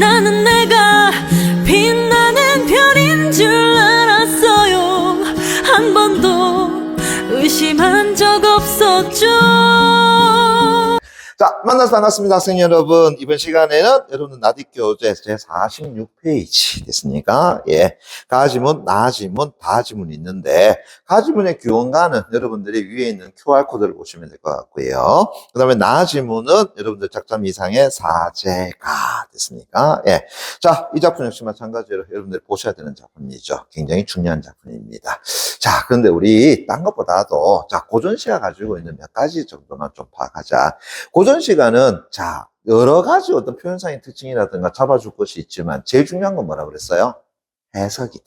나는 내가 빛나는 별인 줄 알았어요. 한 번도 의심한 적 없었죠. 자, 만나서 반갑습니다. 학생 여러분. 이번 시간에는 여러분 나디교재 제46페이지 됐습니까? 예. 가지문, 나지문, 다지문이 있는데, 가지문의 규원가는 여러분들이 위에 있는 QR코드를 보시면 될 것 같고요. 그 다음에 나지문은 여러분들 작점 이상의 사제가 됐습니까? 예. 자, 이 작품 역시 마찬가지로 여러분들이 보셔야 되는 작품이죠. 굉장히 중요한 작품입니다. 자, 그런데 우리 딴 것보다도, 자, 고전시가 가지고 있는 몇 가지 정도만 좀 파악하자. 고전시가는, 자, 여러 가지 어떤 표현상의 특징이라든가 잡아줄 것이 있지만, 제일 중요한 건 뭐라 그랬어요? 해석이다.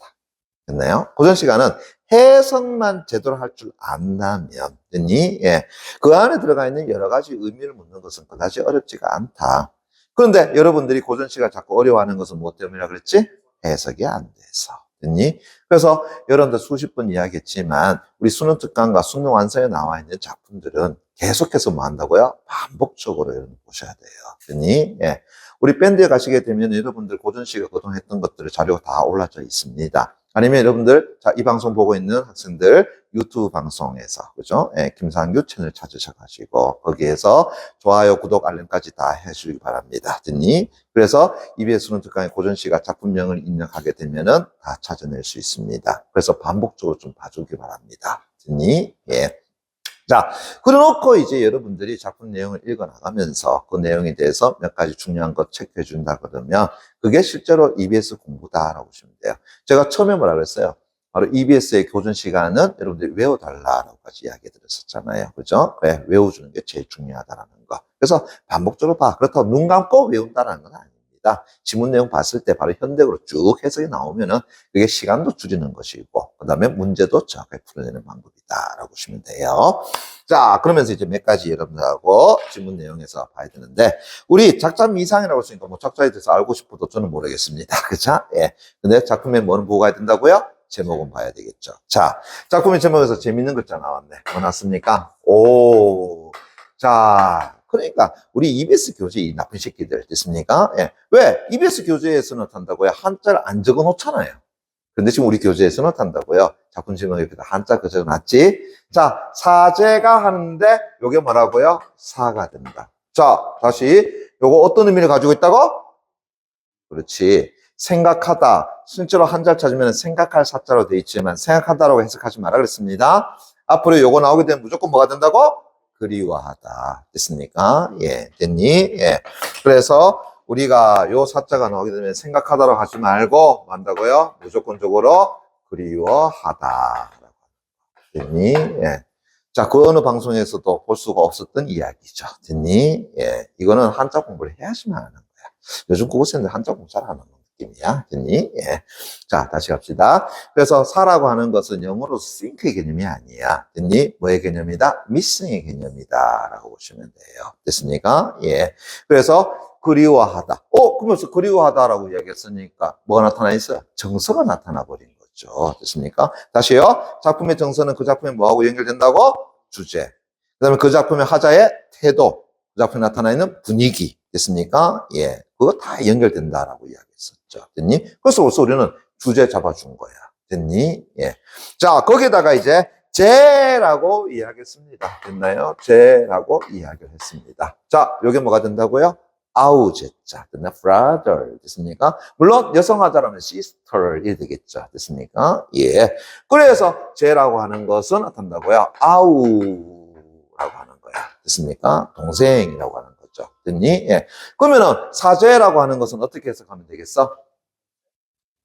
됐나요? 고전시가는 해석만 제대로 할 줄 안다면, 됐니? 예. 그 안에 들어가 있는 여러 가지 의미를 묻는 것은 그다지 어렵지가 않다. 그런데 여러분들이 고전시가 자꾸 어려워하는 것은 무엇 때문이라 그랬지? 해석이 안 돼서. 됐니? 그래서 여러분들 수십 번 이야기했지만 우리 수능 특강과 수능 완성에 나와 있는 작품들은 계속해서 뭐 한다고요? 반복적으로 여러분 보셔야 돼요. 됐니? 예. 우리 밴드에 가시게 되면 여러분들 고전시가 그동안 했던 것들을 자료가 다 올라져 있습니다. 아니면 여러분들, 자, 이 방송 보고 있는 학생들 유튜브 방송에서, 그죠? 예, 김상규 채널 찾으셔가지고, 거기에서 좋아요, 구독, 알림까지 다 해주시기 바랍니다. 됐니? 그래서 EBS 수능 특강의 고전시가 작품명을 입력하게 되면은 다 찾아낼 수 있습니다. 그래서 반복적으로 좀 봐주기 바랍니다. 됐니? 예. 자, 그래놓고 이제 여러분들이 작품 내용을 읽어나가면서 그 내용에 대해서 몇 가지 중요한 것 체크해 준다 그러면 그게 실제로 EBS 공부다라고 보시면 돼요. 제가 처음에 뭐라 그랬어요? 바로 EBS의 교준 시간은 여러분들이 외워달라고까지 이야기 드렸었잖아요. 그죠? 그래, 외워주는 게 제일 중요하다라는 거. 그래서 반복적으로 봐. 그렇다고 눈 감고 외운다는 건 아닙니다. 지문 내용 봤을 때 바로 현대어로 쭉 해석이 나오면은 그게 시간도 줄이는 것이고, 그 다음에 문제도 정확하게 풀어내는 방법이다라고 보시면 돼요. 자, 그러면서 이제 몇 가지 여러분들하고 지문 내용에서 봐야 되는데, 우리 작점 이상이라고 했으니까 뭐 작자에 대해서 알고 싶어도 저는 모르겠습니다. 그쵸? 예. 근데 작품에 뭐는 보고 가야 된다고요? 제목은 봐야 되겠죠. 자, 작품의 제목에서 재밌는 글자 나왔네. 뭐 나왔습니까? 오. 자, 그러니까 우리 EBS 교재 이 나쁜 새끼들 됐습니까? 예. 왜? EBS 교재에서는 탄다고요? 한자를 안 적어 놓잖아요. 근데 지금 우리 교재에서는 탄다고요? 작품 제목에 한자 그 적어 놨지? 자, 사제가 하는데 요게 뭐라고요? 사가 된다. 자, 다시 요거 어떤 의미를 가지고 있다고? 그렇지. 생각하다. 실제로 한자를 찾으면 생각할 사자로 돼 있지만 생각하다라고 해석하지 마라 그랬습니다. 앞으로 요거 나오게 되면 무조건 뭐가 된다고? 그리워하다. 됐습니까? 예, 됐니? 예. 그래서 우리가 요 사자가 나오게 되면 생각하다라고 하지 말고 뭐 한다고요? 무조건적으로 그리워하다. 됐니? 예. 자, 그 어느 방송에서도 볼 수가 없었던 이야기죠. 됐니? 예. 이거는 한자 공부를 해야지만 하는 거야. 요즘 국어생들 한자 공부 잘 하는 느낌이야. 됐니? 예. 자, 다시 갑시다. 그래서 사라고 하는 것은 영어로 think의 개념이 아니야. 됐니? 뭐의 개념이다? missing의 개념이다. 라고 보시면 돼요. 됐습니까? 예. 그래서 그리워하다. 그러면서 그리워하다라고 이야기했으니까 뭐가 나타나 있어요? 정서가 나타나 버린 거죠. 됐습니까? 다시요. 작품의 정서는 그 작품에 뭐하고 연결된다고? 주제. 그 다음에 그 작품의 하자의 태도. 그 작품에 나타나 있는 분위기. 됐습니까? 예. 그거 다 연결된다라고 이야기했었죠. 됐니? 그래서 벌써 우리는 주제 잡아준 거야. 됐니? 예. 자, 거기다가 이제 제라고 이야기했습니다. 됐나요? 제라고 이야기를 했습니다. 자, 요게 뭐가 된다고요? 아우제자. 됐나? brother. 됐습니까? 물론 여성하자라면 sister 이 되겠죠. 됐습니까? 예. 그래서 제라고 하는 것은 어떤다고요? 아우라고 하는 거야. 됐습니까? 동생이라고 하는 거죠. 됐니? 예. 그러면은 사제라고 하는 것은 어떻게 해석하면 되겠어?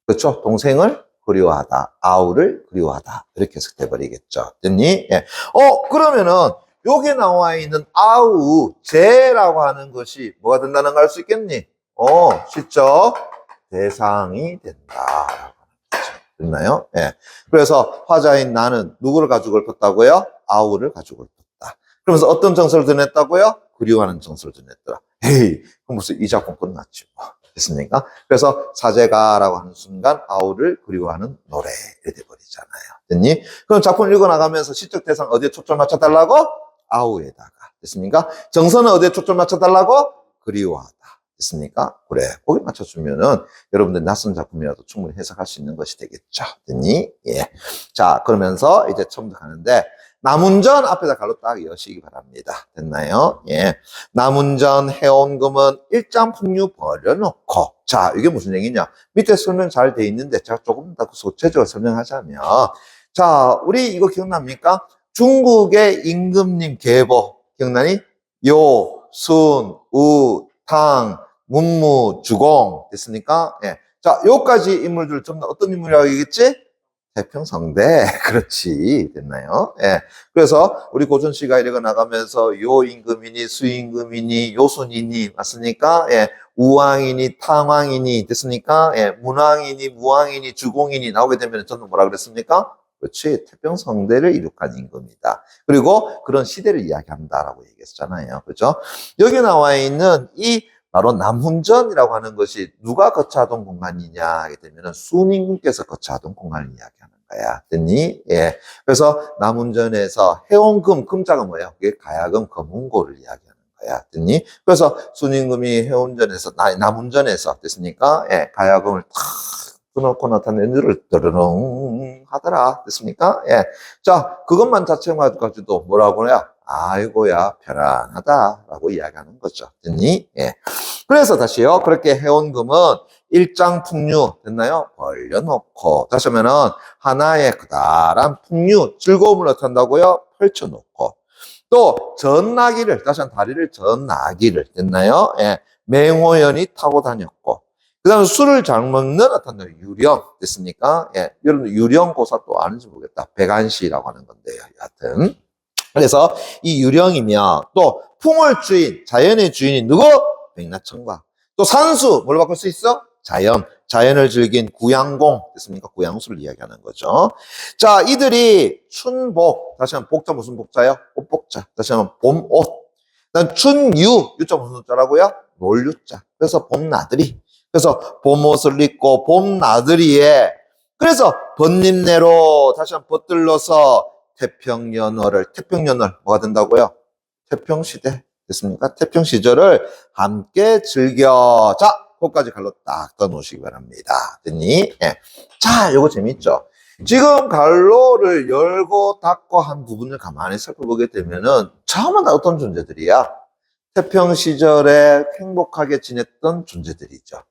그렇죠? 동생을 그리워하다. 아우를 그리워하다. 이렇게 해석돼 버리겠죠. 됐니? 예. 그러면은 여기 나와 있는 아우, 제라고 하는 것이 뭐가 된다는 걸 알 수 있겠니? 실적 대상이 된다. 됐나요? 예. 그래서 화자인 나는 누구를 가지고 읊었다고요? 아우를 가지고 읊었다. 그러면서 어떤 정서를 드냈다고요? 그리워하는 정서를 드냈더라. 헤이, 그럼 무슨 이 작품 끝났지 뭐. 됐습니까? 그래서 사제가라고 하는 순간 아우를 그리워하는 노래 이렇게 돼버리잖아요. 됐니? 그럼 작품 읽어나가면서 시적 대상 어디에 초점 맞춰달라고? 아우에다가. 됐습니까? 정서는 어디에 초점 맞춰달라고? 그리워하다. 됐습니까? 그래. 거기 맞춰주면은 여러분들 낯선 작품이라도 충분히 해석할 수 있는 것이 되겠죠. 됐니? 예. 자, 그러면서 이제 처음부터 가는데, 남운전 앞에다 갈로 딱 여시기 바랍니다. 됐나요? 예. 남운전 해온 금은 일장 풍류 버려놓고. 자, 이게 무슨 얘기냐? 밑에 설명 잘 돼 있는데, 제가 조금 더 구체적으로 설명하자면, 자, 우리 이거 기억납니까? 중국의 임금님 계보. 기억나니? 요, 순, 우, 탕, 문무, 주공. 됐습니까? 예. 자, 요까지 인물들 전부 다 어떤 인물이라고 얘기했지? 태평성대. 그렇지. 됐나요? 예. 그래서 우리 고전 시가 이렇게 나가면서 요 임금이니, 수 임금이니, 요순이니, 맞습니까? 예. 우왕이니, 탕왕이니, 됐습니까? 예. 문왕이니, 무왕이니, 주공이니 나오게 되면 저는 뭐라 그랬습니까? 그렇지. 태평성대를 이룩한 임금이다. 그리고 그런 시대를 이야기한다라고 얘기했잖아요. 그죠? 여기 나와 있는 이 바로 남훈전이라고 하는 것이 누가 거처하던 공간이냐 하게 되면은 순임금께서 거처하던 공간을 이야기하는 거야. 됐니? 예. 그래서 남훈전에서 해온금, 금자가 뭐야? 그게 가야금, 검은고를 이야기하는 거야. 됐니? 그래서 순임금이 해온전에서, 남훈전에서 됐습니까? 예. 가야금을 탁 끊어놓고 나타낸 일을 드르릉 하더라. 됐습니까? 예. 자, 그것만 자체만 가지고도 뭐라고 해야? 아이고야, 편안하다라고 이야기하는 거죠. 됐니? 예. 그래서 다시요. 그렇게 해온 금은 일장 풍류, 됐나요? 벌려놓고. 다시 하면은 하나의 그다란 풍류, 즐거움을 나타낸다고요? 펼쳐놓고. 또, 전나기를, 다시 한 다리를 전나기를, 됐나요? 예. 맹호연이 타고 다녔고. 그 다음에 술을 잘 먹는 어떤 유령, 됐습니까? 예. 여러분, 유령고사 또 아는지 모르겠다. 백안시라고 하는 건데요. 여하튼. 그래서 이 유령이며 또 풍월 주인, 자연의 주인이 누구? 백라천과. 또 산수, 뭘로 바꿀 수 있어? 자연. 자연을 즐긴 구양공, 됐습니까? 구양수를 이야기하는 거죠. 자, 이들이 춘복, 다시 한번 복자 무슨 복자요? 옷복자. 다시 한번 봄옷. 그다음 춘유, 유자 무슨 자라고요? 놀유자. 그래서 봄나들이. 그래서 봄옷을 입고 봄나들이에 그래서 번림내로 다시 한번 벗들러서 태평연월 뭐가 된다고요? 태평시대 됐습니까? 태평시절을 함께 즐겨. 자, 거기까지 갈로 딱 떠놓으시기 바랍니다. 됐니? 예. 자, 요거 재밌죠? 지금 갈로를 열고 닫고 한 부분을 가만히 살펴보게 되면은 처음은 다 어떤 존재들이야? 태평시절에 행복하게 지냈던 존재들이죠.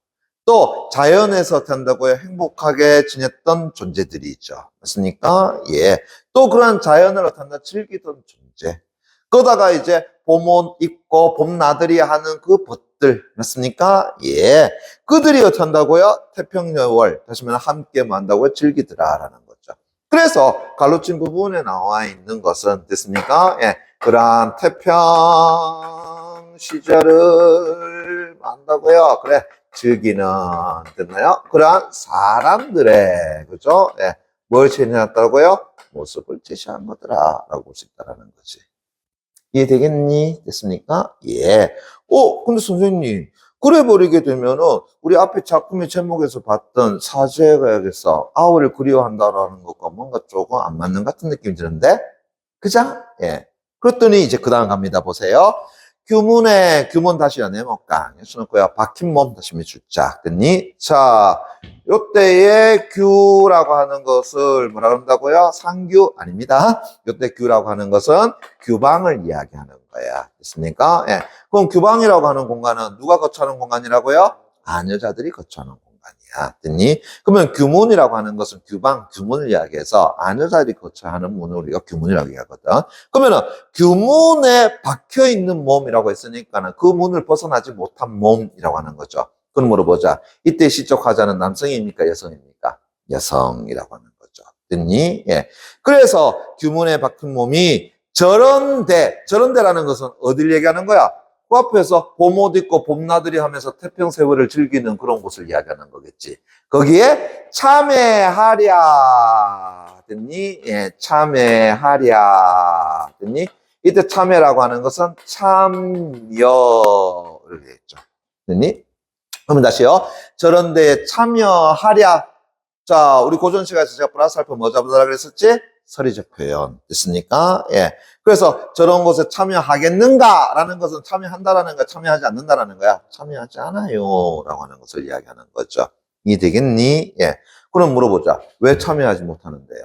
또 자연에서 된다고요 행복하게 지냈던 존재들이 있죠. 맞습니까? 예. 또 그런 자연을 어떤다 즐기던 존재. 그러다가 이제 봄옷 입고 봄나들이 하는 그 벗들. 맞습니까? 예. 그들이 어떤다고요 태평여월, 다시 말하면 함께 만다고요 즐기더라라는 거죠. 그래서 갈로친 부분에 나와 있는 것은 됐습니까? 예. 그러한 태평 시절을 만다고요. 그래. 즐기는, 됐나요? 그러한 사람들의, 그죠? 예. 뭘 제시했다고요? 모습을 제시한 거더라. 라고 볼 수 있다라는 거지. 이해되겠니? 됐습니까? 예. 근데 선생님, 그래 버리게 되면은, 우리 앞에 작품의 제목에서 봤던 사제가야겠어. 아우를 그리워한다라는 것과 뭔가 조금 안 맞는 같은 느낌이 드는데? 그죠? 예. 그랬더니 이제 그 다음 갑니다. 보세요. 규문의 규문 다시 연해먹강 해놓고요. 박힌 몸 다시 밑줄짝 됐니? 자, 요때의 규라고 하는 것을 뭐라 그런다고요? 상규 아닙니다. 요때 규라고 하는 것은 규방을 이야기하는 거야. 됐습니까? 예. 그럼 규방이라고 하는 공간은 누가 거처하는 공간이라고요? 아녀자들이 거처하는 공간이야. 됐니? 그러면 규문이라고 하는 것은 규방, 규문을 이야기해서 아녀자들이 거처하는 문을 우리가 규문이라고 얘기하거든. 그러면은 규문에 박혀 있는 몸이라고 했으니까는 그 문을 벗어나지 못한 몸이라고 하는 거죠. 그럼 물어보자. 이때 시적 화자는 남성입니까? 여성입니까? 여성이라고 하는 거죠. 됐니? 예. 그래서 규문에 박힌 몸이 저런데라는 것은 어딜 얘기하는 거야? 그 앞에서 봄옷 입고 봄나들이 하면서 태평세월을 즐기는 그런 곳을 이야기하는 거겠지. 거기에 참회하랴. 됐니? 예, 참회하랴. 됐니? 이때 참회라고 하는 것은 참여를 했죠. 됐니? 그러면 다시요. 저런 데에 참여하랴. 자, 우리 고전 시간에서 제가 플러스 알파 뭐 잡으라 그랬었지? 서리적 표현. 됐습니까? 예. 그래서 저런 곳에 참여하겠는가라는 것은 참여한다라는 거야, 참여하지 않는다라는 거야. 참여하지 않아요. 라고 하는 것을 이야기하는 거죠. 이해되겠니? 예. 그럼 물어보자. 왜 참여하지 못하는데요?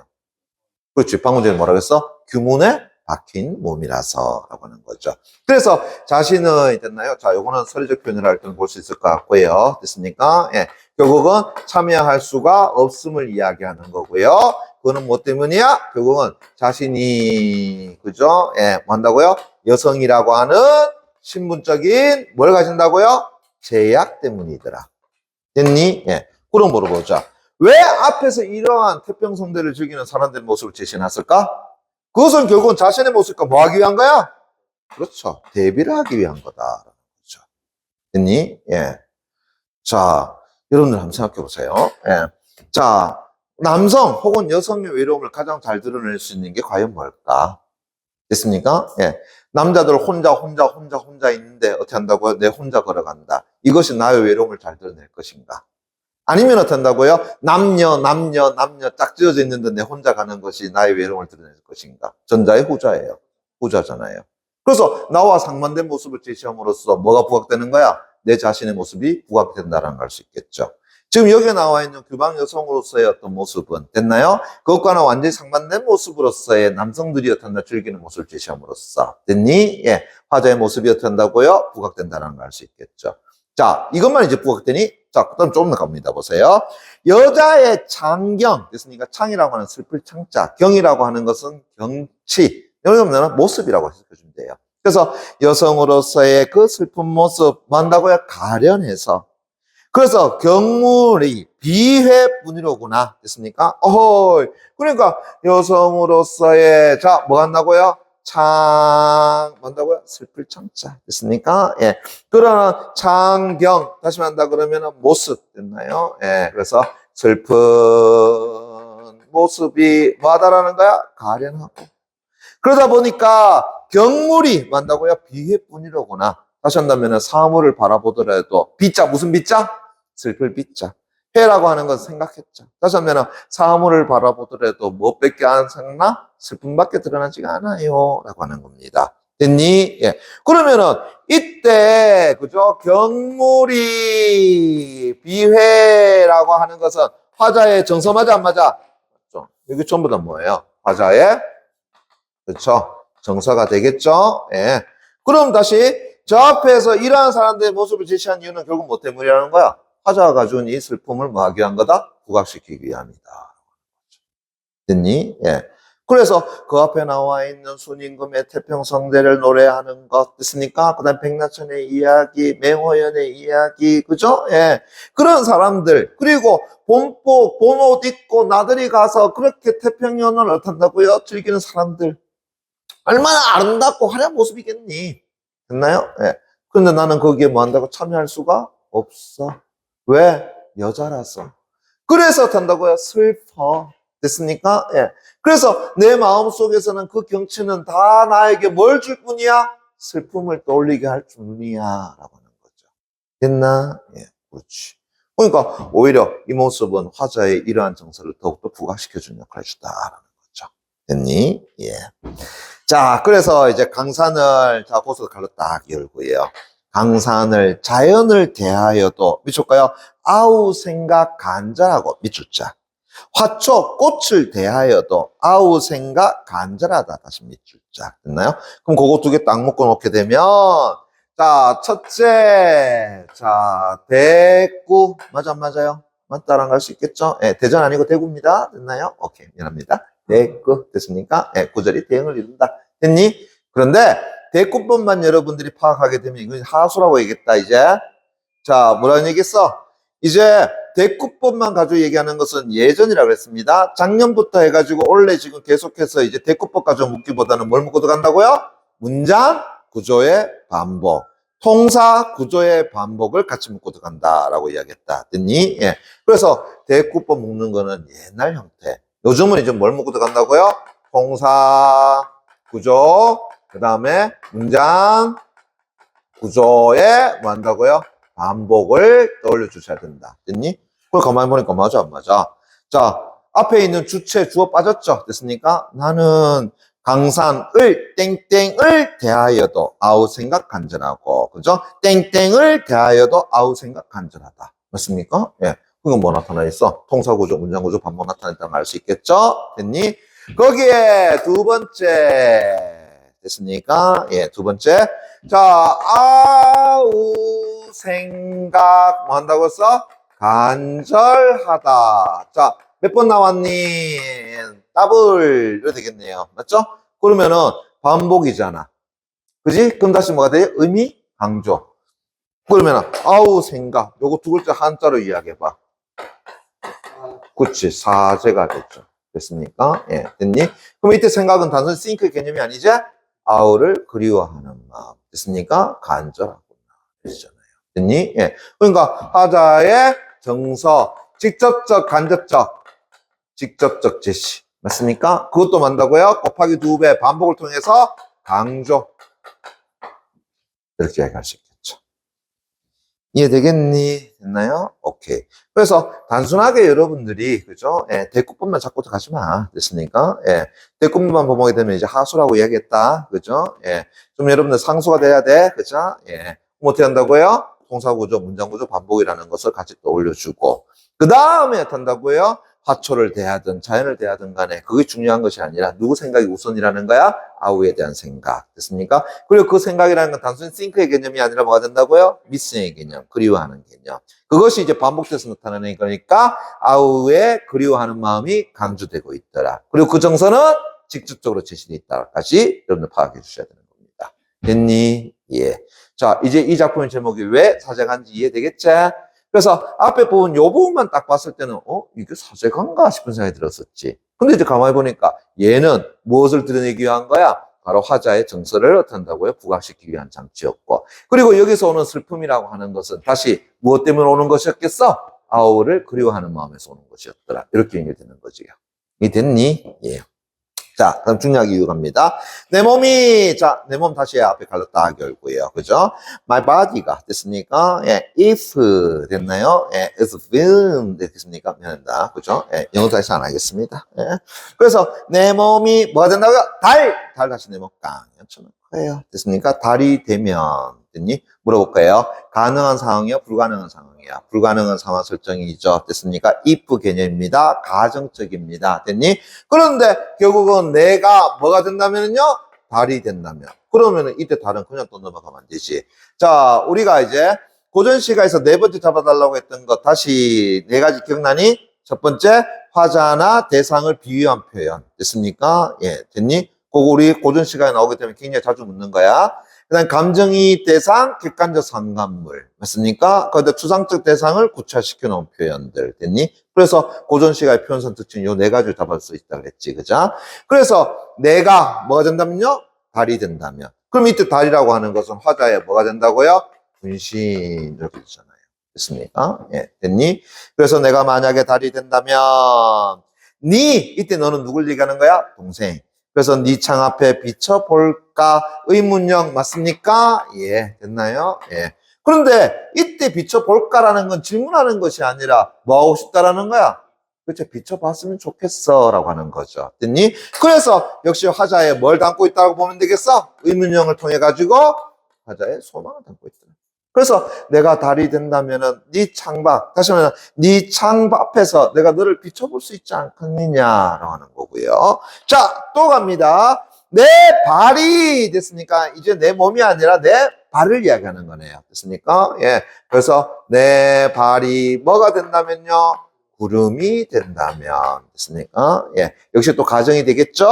그렇지. 방금 전에 뭐라고 했어? 규문에 박힌 몸이라서 라고 하는 거죠. 그래서 자신의 됐나요? 자, 요거는 서류적 표현을 할 때는 볼 수 있을 것 같고요. 됐습니까? 예. 결국은 참여할 수가 없음을 이야기하는 거고요. 그거는 뭐 때문이야? 결국은 자신이, 그죠? 예, 뭐 한다고요? 여성이라고 하는 신분적인 뭘 가진다고요? 제약 때문이더라. 됐니? 예. 그럼 물어보자. 왜 앞에서 이러한 태평성대를 즐기는 사람들의 모습을 제시해놨을까? 그것은 결국은 자신의 모습과 뭐 하기 위한 거야? 그렇죠. 대비를 하기 위한 거다. 그렇죠. 됐니? 예. 자, 여러분들 한번 생각해 보세요. 예. 자, 남성 혹은 여성의 외로움을 가장 잘 드러낼 수 있는 게 과연 뭘까? 됐습니까? 예. 남자들 혼자 있는데 어떻게 한다고요? 내 혼자 걸어간다. 이것이 나의 외로움을 잘 드러낼 것인가? 아니면 어떻게 한다고요? 남녀 짝지어져 있는데 내 혼자 가는 것이 나의 외로움을 드러낼 것인가? 전자의 후자예요. 후자잖아요. 그래서 나와 상반된 모습을 제시함으로써 뭐가 부각되는 거야? 내 자신의 모습이 부각된다는 걸 알 수 있겠죠. 지금 여기에 나와 있는 규방 여성으로서의 어떤 모습은 됐나요? 그것과는 완전히 상반된 모습으로서의 남성들이 어떻게 한다? 즐기는 모습을 제시함으로써 됐니? 예. 화자의 모습이 어떻게 한다고요? 부각된다는 걸 알 수 있겠죠. 자, 이것만 이제 부각되니? 자, 그 다음 조금 더 갑니다. 보세요. 여자의 창경, 됐습니까? 창이라고 하는 슬플 창자, 경이라고 하는 것은 경치, 여러분들은 모습이라고 해석해주면 돼요. 그래서 여성으로서의 그 슬픈 모습, 뭐 한다고요? 가련해서. 그래서 경물이 비회분이로구나. 됐습니까? 어허, 그러니까 여성으로서의, 자, 뭐 한다고요? 뭔다고요? 슬플 창자. 됐습니까? 예. 그러나 창경, 다시 한다 그러면 모습. 됐나요? 예. 그래서 슬픈 모습이 뭐하다라는 거야? 가련하고. 그러다 보니까 경물이 뭐한다고요? 비회뿐이로구나. 다시 한다면 사물을 바라보더라도 비자, 무슨 비자? 슬플 비자. 회라고 하는 건 생각했죠. 다시 한번 사물을 바라보더라도 무엇밖에 안 생각나? 슬픔밖에 드러나지가 않아요. 라고 하는 겁니다. 됐니? 예. 그러면은 이때 그죠? 경물이 비회라고 하는 것은 화자의 정서 맞아 안 맞아? 그렇죠. 이게 전부 다 뭐예요? 화자의 그렇죠? 정서가 되겠죠? 예. 그럼 다시 저 앞에서 이러한 사람들의 모습을 제시한 이유는 결국 뭐 때문이라는 거야? 화자가 가져온 이 슬픔을 뭐 하기 위한 거다? 부각시키기 위함이다. 됐니? 예. 그래서 그 앞에 나와 있는 순임금의 태평성대를 노래하는 것 됐습니까? 그 다음 백낙천의 이야기, 맹호연의 이야기, 그죠? 예. 그런 사람들, 그리고 봄복, 봄옷 입고 나들이 가서 그렇게 태평연을 어떤다고요? 즐기는 사람들. 얼마나 아름답고 화려한 모습이겠니? 됐나요? 예. 그런데 나는 거기에 뭐 한다고 참여할 수가 없어. 왜? 여자라서. 그래서 탄다고요? 슬퍼. 됐습니까? 예. 그래서 내 마음 속에서는 그 경치는 다 나에게 뭘 줄 뿐이야? 슬픔을 떠올리게 할 뿐이야. 라고 하는 거죠. 됐나? 예. 그렇지. 그러니까 오히려 이 모습은 화자의 이러한 정서를 더욱더 부각시켜주는 역할을 해준다라는 거죠. 됐니? 예. 자, 그래서 이제 강산을, 자, 고서 칼로 딱 열고요. 강산을, 자연을 대하여도, 밑줄까요? 아우 생각 간절하고, 밑줄자. 화초, 꽃을 대하여도, 아우 생각 간절하다. 다시 밑줄자. 됐나요? 그럼 그거 두 개 딱 묶어 놓게 되면, 자, 첫째, 자, 대구. 맞아, 안 맞아요? 맞다랑 갈 수 있겠죠? 예, 대전 아니고 대구입니다. 됐나요? 오케이, 미안합니다. 대구. 됐습니까? 예, 구절이 대응을 이룬다. 됐니? 그런데, 대구법만 여러분들이 파악하게 되면 이건 하수라고 얘기했다, 이제. 자, 뭐라고 얘기했어? 이제 대구법만 가지고 얘기하는 것은 예전이라고 했습니다. 작년부터 해가지고 원래 지금 계속해서 이제 대구법 가지고 묻기보다는 뭘 묻고 들어간다고요? 문장 구조의 반복, 통사 구조의 반복을 같이 묻고 들어간다라고 이야기했다. 됐니? 예. 그래서 대구법 묶는 거는 옛날 형태. 요즘은 이제 뭘 묻고 들어간다고요? 통사 구조, 그 다음에 문장 구조에 뭐 한다고요? 반복을 떠올려 주셔야 된다. 됐니? 그걸 가만히 보니까 맞아, 안 맞아? 자, 앞에 있는 주체, 주어 빠졌죠? 됐습니까? 나는 강산을 땡땡을 대하여도 아우 생각 간절하고, 그죠? 땡땡을 대하여도 아우 생각 간절하다. 맞습니까? 예. 그건 뭐 나타나 있어? 통사구조, 문장구조, 반복 나타냈다는 걸 알 수 있겠죠? 됐니? 거기에 두 번째. 됐습니까? 예, 두 번째. 자, 아우 생각 뭐 한다고 했어? 간절하다. 자, 몇 번 나왔니? 더블로 되겠네요. 맞죠? 그러면은 반복이잖아. 그지? 그럼 다시 뭐가 돼? 의미 강조. 그러면은 아우 생각. 요거 두 글자 한자로 이야기해봐. 그치, 사제가 됐죠. 됐습니까? 예, 됐니? 그럼 이때 생각은 단순히 think 개념이 아니지? 아우를 그리워하는 마음. 됐습니까? 간절하구나. 되시잖아요. 됐니? 예. 그러니까 하자의 정서, 직접적, 간접적, 직접적 제시. 맞습니까? 그것도 만다고요? 곱하기 2배 반복을 통해서 강조. 이렇게 얘기할 수 있겠죠. 이해되겠니? 됐나요? 오케이. 그래서 단순하게 여러분들이, 그죠? 예, 대꾸법만 자꾸 가지 마. 됐습니까? 예. 대꾸법만 보게 되면 이제 하수라고 이야기했다. 그죠? 예. 좀 여러분들 상수가 돼야 돼. 그죠? 예. 그럼 어떻게 한다고요? 통사구조, 문장구조, 반복이라는 것을 같이 떠올려주고. 그 다음에 어떻게 한다고요? 화초를 대하든 자연을 대하든 간에 그게 중요한 것이 아니라 누구 생각이 우선이라는 거야? 아우에 대한 생각. 됐습니까? 그리고 그 생각이라는 건 단순히 think의 개념이 아니라 뭐가 된다고요? missing의 개념, 그리워하는 개념. 그것이 이제 반복돼서 나타나는 거니까 아우의 그리워하는 마음이 강조되고 있더라. 그리고 그 정서는 직접적으로 제시되어 있다까지 여러분들 파악해 주셔야 되는 겁니다. 됐니? 예. 자, 이제 이 작품의 제목이 왜 사제간지 이해되겠지? 그래서 앞에 부분, 요 부분만 딱 봤을 때는, 이게 사제간가 싶은 생각이 들었었지. 근데 이제 가만히 보니까 얘는 무엇을 드러내기 위한 거야? 바로 화자의 정서를 어떻게 한다고요? 부각시키기 위한 장치였고. 그리고 여기서 오는 슬픔이라고 하는 것은 다시 무엇 때문에 오는 것이었겠어? 아우를 그리워하는 마음에서 오는 것이었더라. 이렇게 연결되는 거지요. 이해됐니? 예. 자, 그럼 중요하게 이유갑니다. 내 몸이, 자, 내 몸 다시 앞에 갈렸다 결고요. 그죠? My body가 됐습니까? 예, if 됐나요? 예, is been 됐습니까? 미안합니다. 그죠? 예, 영어 다시 안 하겠습니다. 예. 그래서 내 몸이 뭐가 된다고요? 달 다시 내 몸 깡. 쳐놓을 거예요. 됐습니까? 달이 되면, 됐니? 물어볼 거예요. 가능한 상황이요? 불가능한 상황이요? 불가능한 상황 설정이죠. 됐습니까? if 개념입니다. 가정적입니다. 됐니? 그런데 결국은 내가 뭐가 된다면요? 달이 된다면. 그러면은 이때 달은 그냥 또 넘어가면 안 되지. 자, 우리가 이제 고전 시가에서 네 번째 잡아달라고 했던 것 다시 네 가지 기억나니? 첫 번째, 화자나 대상을 비유한 표현. 됐습니까? 예, 됐니? 그거 우리 고전 시간에 나오기 때문에 굉장히 자주 묻는 거야. 그 다음 감정이입 대상, 객관적 상관물. 맞습니까? 거기다 추상적 대상을 구체화시켜 놓은 표현들. 됐니? 그래서 고전 시가의 표현선 특징 요 네 가지를 잡을 수 있다 그랬지. 그죠? 그래서 내가 뭐가 된다면요? 달이 된다면. 그럼 이때 달이라고 하는 것은 화자에 뭐가 된다고요? 분신. 이렇게 되잖아요. 됐습니까? 예, 됐니? 그래서 내가 만약에 달이 된다면, 이때 너는 누굴 얘기하는 거야? 동생. 그래서 네 창 앞에 비춰볼까? 의문형 맞습니까? 예, 됐나요? 예. 그런데 이때 비춰볼까라는 건 질문하는 것이 아니라 뭐 하고 싶다라는 거야? 그렇죠. 비춰봤으면 좋겠어 라고 하는 거죠. 됐니? 그래서 역시 화자에 뭘 담고 있다고 보면 되겠어? 의문형을 통해 가지고 화자의 소망을 담고 있다. 그래서 내가 달이 된다면은 네 창밖, 다시 말하면 네 창 앞에서 내가 너를 비춰볼 수 있지 않겠느냐라고 하는 거고요. 자, 또 갑니다. 내 발이 됐습니까? 이제 내 몸이 아니라 내 발을 이야기하는 거네요. 됐습니까? 예. 그래서 내 발이 뭐가 된다면요? 구름이 된다면. 됐습니까? 예. 역시 또 가정이 되겠죠?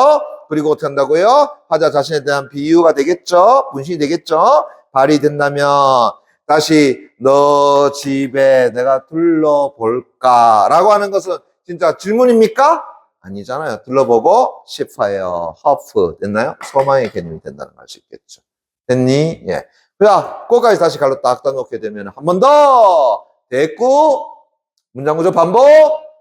그리고 어떻게 한다고요? 화자 자신에 대한 비유가 되겠죠? 분신이 되겠죠? 발이 된다면 다시 너 집에 내가 둘러볼까? 라고 하는 것은 진짜 질문입니까? 아니잖아요. 둘러보고 싶어요. 허프 됐나요? 소망의 개념이 된다는 걸 알 수 있겠죠. 됐니? 예. 자, 그거까지 다시 갈로 딱 떠놓게 되면 한 번 더 됐고 문장구조 반복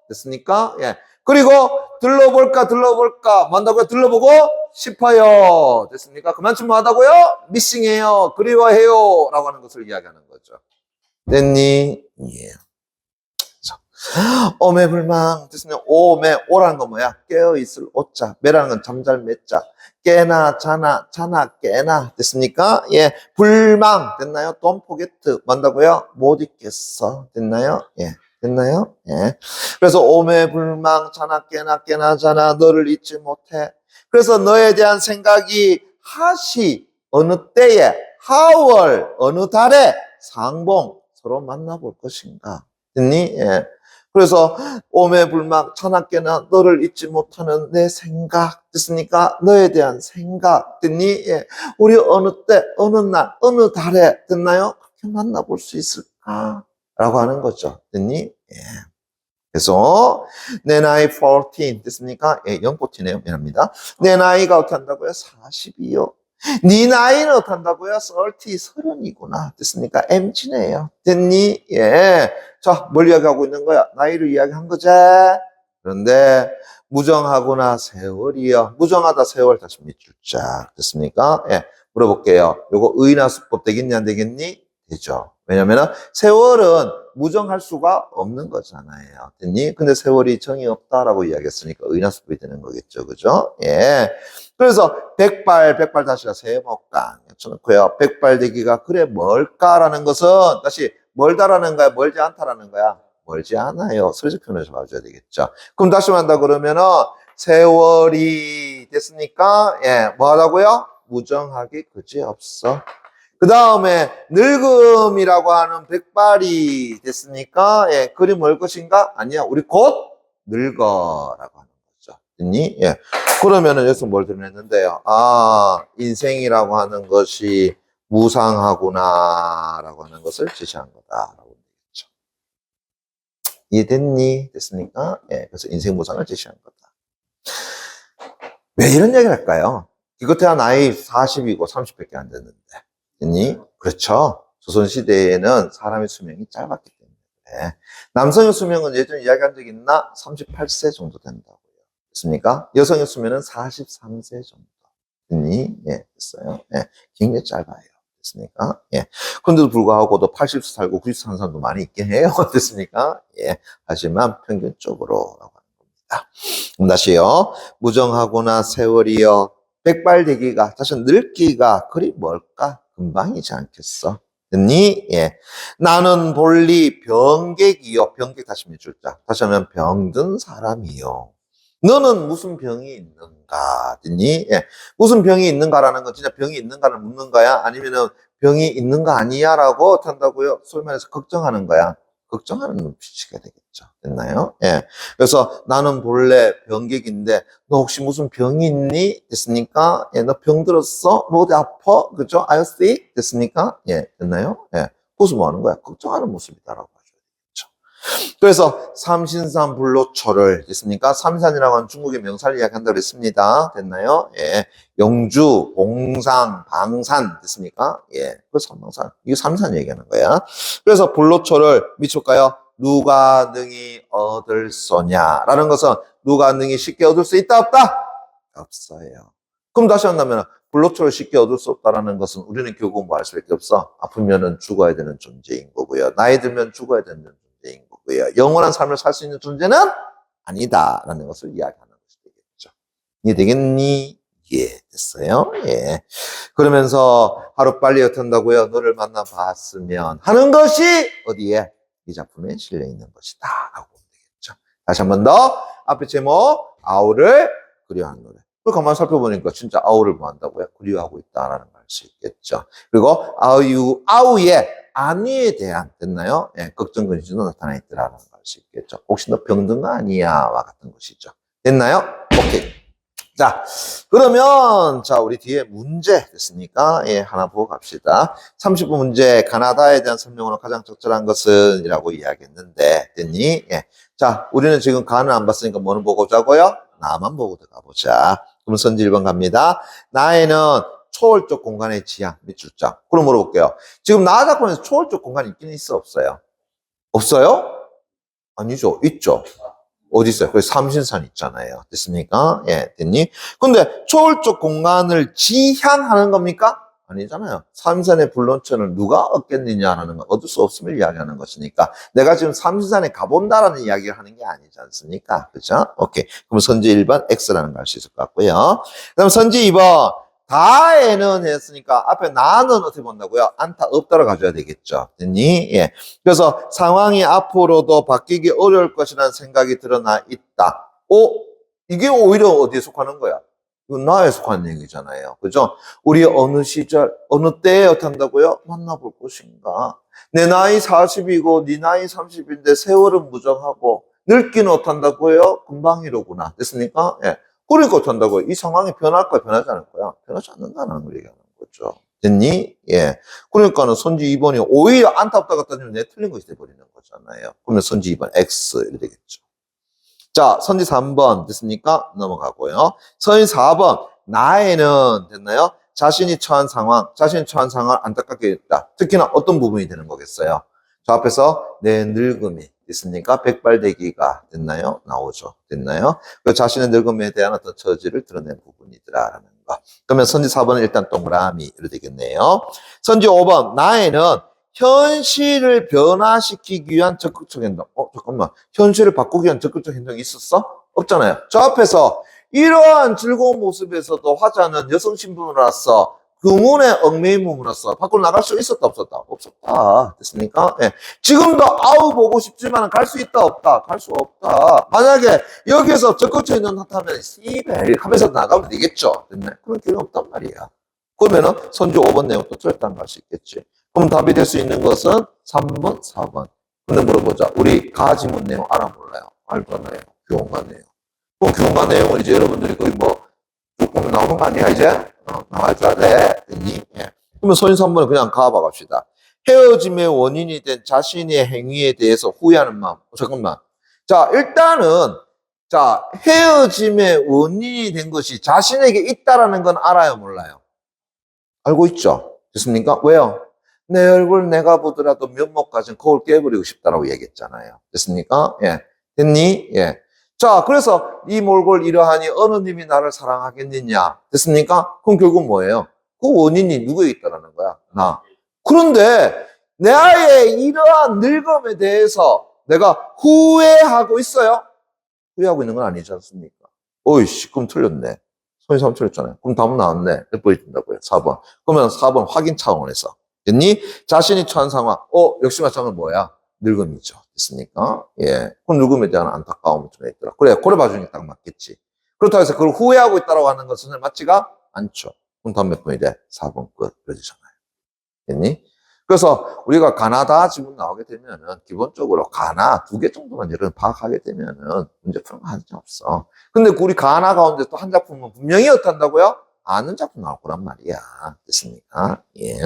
됐습니까? 예. 그리고 둘러볼까 만다고요? 둘러보고 싶어요. 됐습니까? 그만큼 뭐 하다고요? 미싱해요. 그리워해요. 라고 하는 것을 이야기하는 거죠. 됐니? 예. 자, 오매불망 됐습니다. 오매, 오라는 건 뭐야? 깨어있을 오자. 매라는 건 잠잘 매자. 깨나, 자나, 자나, 깨나. 됐습니까? 예. 불망. 됐나요? Don't forget. 뭔다고요? 못 잊겠어. 됐나요? 예. 됐나요? 예. 그래서 오매불망, 자나, 깨나, 깨나, 자나, 너를 잊지 못해. 그래서 너에 대한 생각이 하시, 어느 때에, 하월, 어느 달에, 상봉, 서로 만나볼 것인가. 됐니? 예. 그래서 오매불망 천하께나 너를 잊지 못하는 내 생각 됐습니까? 너에 대한 생각 됐니? 예. 우리 어느 때 어느 날 어느 달에 됐나요? 그렇게 만나볼 수 있을까? 라고 하는 거죠. 됐니? 예. 그래서 내 나이 14 됐습니까? 예, 연꽃이네요. 미안합니다. 내 나이가 어떻게 한다고요? 40이요. 네 나이는 어떻게 한다고요? 30, 30이구나. 됐습니까? MG네요. 됐니? 예. 자, 뭘 이야기하고 있는 거야? 나이를 이야기한 거지? 그런데, 무정하구나 세월이요. 무정하다 세월 다시 밑줄 쫙. 됐습니까? 예. 물어볼게요. 요거 의인화수법 되겠니? 안 되겠니? 되죠. 왜냐면은, 세월은 무정할 수가 없는 거잖아요. 됐니? 근데 세월이 정이 없다라고 이야기했으니까 의인화수법이 되는 거겠죠. 그죠? 예. 그래서 백발 다시가 세목강 쳐놓고요. 백발대기가 그래 뭘까라는 것은 다시 멀다라는 거야, 멀지 않다라는 거야. 멀지 않아요. 소리적 표현에서 봐줘야 되겠죠. 그럼 다시 한다 그러면은 세월이 됐으니까 예, 뭐 하다고요? 무정하기 그지없어. 그 다음에 늙음이라고 하는 백발이 됐으니까 예, 그리 멀 것인가? 아니야. 우리 곧 늙어라고 하는 거죠. 됐니? 예. 그러면은 여기서 뭘 드러냈는데요? 아, 인생이라고 하는 것이 무상하구나 라고 하는 것을 제시한 거다라고 되겠죠. 이해됐니? 됐습니까? 예, 그래서 인생 무상을 제시한 거다. 왜 이런 얘기를 할까요? 기껏해야 나이 40이고 30밖에 안 됐는데. 됐니? 그렇죠. 조선시대에는 사람의 수명이 짧았기 때문에. 남성의 수명은 예전에 이야기한 적 있나? 38세 정도 된다고요. 됐습니까? 여성의 수명은 43세 정도. 됐니? 예, 됐어요. 예, 굉장히 짧아요. 됐습니까? 예. 그런데도 불구하고도 80세 살고 90세 사는 사람도 많이 있긴 해요. 됐습니까? 예. 하지만 평균적으로라고 하는 겁니다. 그럼 다시요. 무정하구나 세월이여. 백발대기가, 다시 늙기가 그리 뭘까? 금방이지 않겠어? 됐니? 예. 나는 본리 병객이요. 병객 다시 밑줄자. 다시 하면 병든 사람이요. 너는 무슨 병이 있는가? 됐니? 예. 무슨 병이 있는가라는 건 진짜 병이 있는가를 묻는 거야? 아니면은 병이 있는 거 아니야? 라고 한다고요? 소위 말해서 걱정하는 거야. 걱정하는 눈빛이가 되겠죠. 됐나요? 예. 그래서 나는 본래 병객인데 너 혹시 무슨 병이 있니? 됐습니까? 예. 너 병 들었어? 너 어디 아파? 그죠? Are you sick? 됐습니까? 예. 됐나요? 예. 그것은 뭐 하는 거야? 걱정하는 모습이다라고. 그래서 삼신산 불로초를 됐습니까? 삼산이라고 하는 중국의 명사를 이야기한다고 했습니다. 됐나요? 예. 영주, 봉상, 방산 됐습니까? 예. 그 삼방산. 이거 삼산 얘기하는 거야. 그래서 불로초를 미칠까요? 누가 능히 얻을 소냐라는 것은 누가 능히 쉽게 얻을 수 있다 없다? 없어요. 그럼 다시 한다면 불로초를 쉽게 얻을 수 없다라는 것은 우리는 결국 뭐 할 수밖에 없어. 아프면은 죽어야 되는 존재인 거고요. 나이 들면 죽어야 되는 존재인 거고요. 영원한 삶을 살 수 있는 존재는 아니다라는 것을 이야기하는 것이 되겠죠. 이해되겠니? 예, 됐어요. 예. 그러면서 하루빨리 어쩐다고요? 너를 만나봤으면 하는 것이 어디에? 이 작품에 실려 있는 것이다 라고 보면 되겠죠. 다시 한 번 더 앞에 제목 아우를 그리워하는 노래. 그걸 가만히 살펴보니까 진짜 아우를 뭐 한다고요? 그리워하고 있다라는 걸 알 수 있겠죠. 그리고 아우의 안위에 대한 됐나요? 예, 걱정 근심도 나타나 있더라는 걸 알 수 있겠죠. 혹시 너 병든 거 아니야와 같은 것이죠. 됐나요? 오케이. 자, 그러면 자 우리 뒤에 문제 됐습니까? 예, 하나 보고 갑시다. 30분 문제 가나다에 대한 설명으로 가장 적절한 것은 이라고 이야기했는데 됐니? 예. 자, 우리는 지금 가는 안 봤으니까 뭐는 보고 자고요? 나만 보고 들어가보자. 그럼 선지 1번 갑니다. 나에는 초월적 공간의 지향, 밑줄자. 그럼 물어볼게요. 지금 나 작품에서 초월적 공간이 있긴 있어, 없어요? 없어요? 아니죠. 있죠. 어디 있어요? 거기 삼신산 있잖아요. 됐습니까? 예, 됐니? 근데 초월적 공간을 지향하는 겁니까? 아니잖아요. 삼산의 불론천을 누가 얻겠느냐라는 건 얻을 수 없음을 이야기하는 것이니까 내가 지금 삼산에 가본다라는 이야기를 하는 게 아니지 않습니까? 그죠? 오케이. 그럼 선지 1번 X라는 걸 할 수 있을 것 같고요. 그럼 선지 2번 다에는 했으니까 앞에 나는 어떻게 본다고요? 않다, 없다로 가져야 되겠죠. 됐니? 예. 그래서 상황이 앞으로도 바뀌기 어려울 것이라는 생각이 드러나 있다. 이게 오히려 어디에 속하는 거야? 이건 나에 속하는 얘기잖아요. 그죠? 우리 어느 시절, 어느 때에 어떻게 한다고요? 만나볼 것인가? 내 나이 40이고 네 나이 30인데 세월은 무정하고 늙기는 어떻다고요? 금방이로구나. 됐습니까? 예. 그러니까 어떻다고요? 이 상황이 변할 거야, 변하지 않을 거야? 변하지 않는다는 걸 얘기하는 거죠. 됐니? 예. 그러니까는 선지 2번이 오히려 안타깝다 갖다 주면 내 틀린 것이 돼버리는 거잖아요. 그러면 선지 2번 X 이렇게 되겠죠. 자, 선지 3번 됐습니까? 넘어가고요. 선지 4번 나에는 됐나요? 자신이 처한 상황, 자신이 처한 상황을 안타깝게 했다. 특히나 어떤 부분이 되는 거겠어요? 저 앞에서 내 늙음이 됐습니까? 백발대기가 됐나요? 나오죠. 됐나요? 그 자신의 늙음에 대한 어떤 처지를 드러낸 부분이더라라는 거. 그러면 선지 4번은 일단 동그라미 이렇게 되겠네요. 선지 5번 나에는 현실을 변화시키기 위한 적극적 행동. 잠깐만. 현실을 바꾸기 위한 적극적 행동이 있었어? 없잖아요. 저 앞에서 이러한 즐거운 모습에서도 화자는 여성 신분으로서 금운에 얽매임으로써 밖으로 나갈 수 있었다 없었다? 없었다. 됐습니까? 예. 지금도 아우 보고 싶지만 갈 수 있다 없다? 갈 수 없다. 만약에 여기서 적극적 행동 나타나면 씨발 하면서 나가면 되겠죠. 됐네. 그런 기회는 없단 말이야. 그러면은 선지 5번 내용도 절단 갈 수 있겠지. 그럼 답이 될 수 있는 것은 3번, 4번. 근데 물어보자. 우리 가지문 내용 알아 몰라요? 알도 안 나요. 교훈과 내용. 그럼 교훈과 내용을 이제 여러분들이 거의 쭉 보면 나오는 거 아니야, 이제? 나와야 돼. 됐니? 예. 그러면 선지 3번은 그냥 가봐 갑시다. 헤어짐의 원인이 된 자신의 행위에 대해서 후회하는 마음. 잠깐만. 자, 일단은, 자, 헤어짐의 원인이 된 것이 자신에게 있다라는 건 알아요, 몰라요? 알고 있죠? 됐습니까? 왜요? 내 얼굴 내가 보더라도 면목까지는 거울 깨버리고 싶다라고 얘기했잖아요. 됐습니까? 예. 됐니? 예. 자, 그래서 이 몰골 이러하니 어느 님이 나를 사랑하겠느냐? 됐습니까? 그럼 결국 뭐예요? 그 원인이 누구에 있다라는 거야? 나. 그런데 나의 이러한 늙음에 대해서 내가 후회하고 있어요? 후회하고 있는 건 아니지 않습니까? 어이씨, 그럼 틀렸네. 선이 3 틀렸잖아요. 그럼 답은 나왔네. 몇 번이 된다고요? 4번. 그러면 4번 확인 차원에서. 됐니? 자신이 처한 상황. 역시 마찬가지로 뭐야? 늙음이죠. 됐습니까? 예. 그 늙음에 대한 안타까움이 좀 있더라. 그래, 그래 봐주니까 딱 맞겠지. 그렇다고 해서 그걸 후회하고 있다고 하는 것은 맞지가 않죠. 그럼 다음 몇 번이 돼? 4번 끝. 그러잖아요. 됐니? 그래서 우리가 가나다 지문 나오게 되면은 기본적으로 가나 2개 정도만 예를 파악하게 되면은 문제 푸는 거 한 점 없어. 근데 우리 가나 가운데 또 한 작품은 분명히 어떻다고요? 아는 작품 나올 거란 말이야. 됐습니까? 예.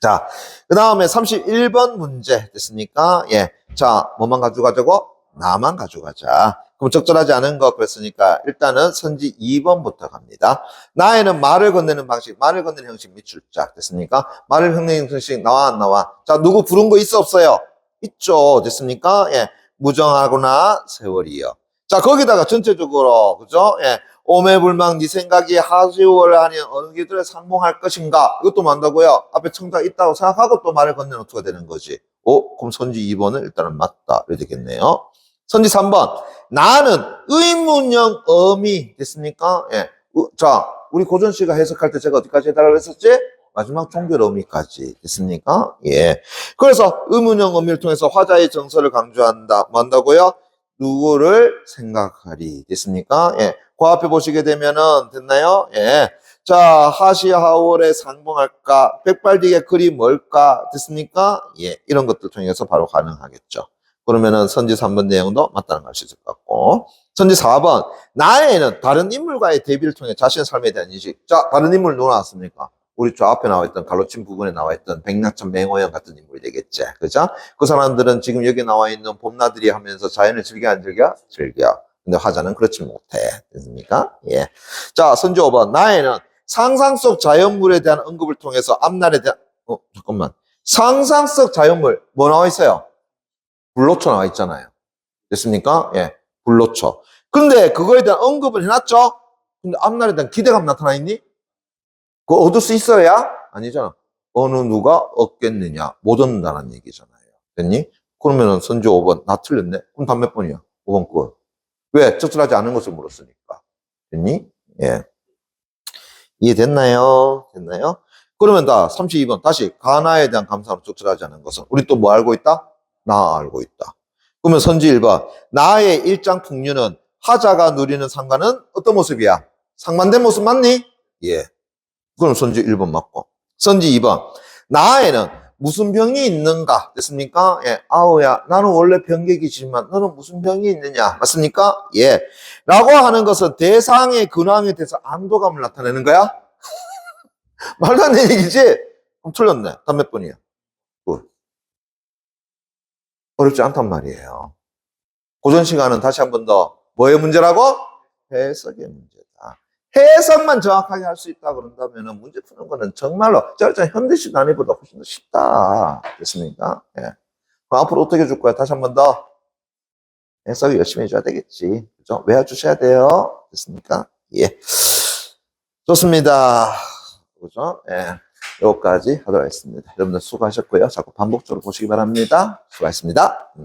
자, 그 다음에 31번 문제 됐습니까? 예. 자, 뭐만 가져가자고? 나만 가져가자. 그럼 적절하지 않은 거 그랬으니까 일단은 선지 2번부터 갑니다. 나에는 말을 건네는 방식, 말을 건네는 형식 밑줄짝 됐습니까? 말을 건네는 형식 나와 안 나와? 자, 누구 부른 거 있어 없어요? 있죠. 됐습니까? 예. 무정하거나 세월이요. 자, 거기다가 전체적으로 그죠? 예. 오매불망 네 생각이 하지월 하니 어느 길들을 상봉할 것인가? 이것도 만다고요. 앞에 청자가 있다고 생각하고 또 말을 건네는 어떻게 되는 거지? 그럼 선지 2번은 일단은 맞다. 이렇게 되겠네요. 선지 3번. 나는 의문형 어미 됐습니까? 예. 자, 우리 고전 씨가 해석할 때 제가 어디까지 해달라고 했었지? 마지막 종결 어미까지 됐습니까? 예. 그래서 의문형 어미를 통해서 화자의 정서를 강조한다. 뭐 한다고요? 누구를 생각하리 됐습니까? 예. 그 앞에 보시게 되면은 됐나요? 예. 자, 하시하월에 상봉할까? 백발디게 글이 뭘까? 됐습니까? 예. 이런 것들 통해서 바로 가능하겠죠. 그러면은 선지 3번 내용도 맞다는 걸 알 수 있을 것 같고. 선지 4번. 나에는 다른 인물과의 대비를 통해 자신의 삶에 대한 인식. 자, 다른 인물 누가 나왔습니까? 우리 저 앞에 나와 있던 갈로친 부분에 나와 있던 백낙천 맹호영 같은 인물이 되겠지. 그죠? 그 사람들은 지금 여기 나와 있는 봄나들이 하면서 자연을 즐겨 안 즐겨? 즐겨. 근데 화자는 그렇지 못해. 됐습니까? 예. 자, 선지 5번. 나에는 상상 속 자연물에 대한 언급을 통해서 앞날에 대한, 잠깐만. 상상 속 자연물, 뭐 나와 있어요? 불로초 나와 있잖아요. 됐습니까? 예. 불로초. 근데 그거에 대한 언급을 해놨죠? 근데 앞날에 대한 기대감 나타나 있니? 그거 얻을 수 있어야? 아니잖아. 어느 누가 얻겠느냐? 못 얻는다는 얘기잖아요. 됐니? 그러면은 선지 5번. 나 틀렸네. 그럼 답 몇 번이야? 5번 거. 왜? 적절하지 않은 것을 물었으니까. 됐니? 예. 이해됐나요? 됐나요? 그러면 다 32번. 다시 가나에 대한 감사로 적절하지 않은 것은 우리 또 뭐 알고 있다? 나 알고 있다. 그러면 선지 1번. 나의 일장 풍류는 하자가 누리는 상관은 어떤 모습이야? 상반된 모습 맞니? 예. 그럼 선지 1번 맞고. 선지 2번. 나에는 무슨 병이 있는가? 됐습니까? 예. 아우야, 나는 원래 병객이지만 너는 무슨 병이 있느냐? 맞습니까? 예. 라고 하는 것은 대상의 근황에 대해서 안도감을 나타내는 거야? 말도 안 되는 얘기지? 그럼 틀렸네. 답 몇 번이야? 굿. 어렵지 않단 말이에요. 고전 시간은 다시 한 번 더 뭐의 문제라고? 해석의 문제다. 해석만 정확하게 할 수 있다 그런다면 문제 푸는 거는 정말로 절대 현대식 난이보다 훨씬 더 쉽다. 됐습니까? 예. 그럼 앞으로 어떻게 해줄 거야? 다시 한 번 더 해석을 열심히 해줘야 되겠지. 그죠? 외워주셔야 돼요. 됐습니까? 예. 좋습니다. 그죠? 예. 여기까지 하도록 하겠습니다. 여러분들 수고하셨고요. 자꾸 반복적으로 보시기 바랍니다. 수고하셨습니다.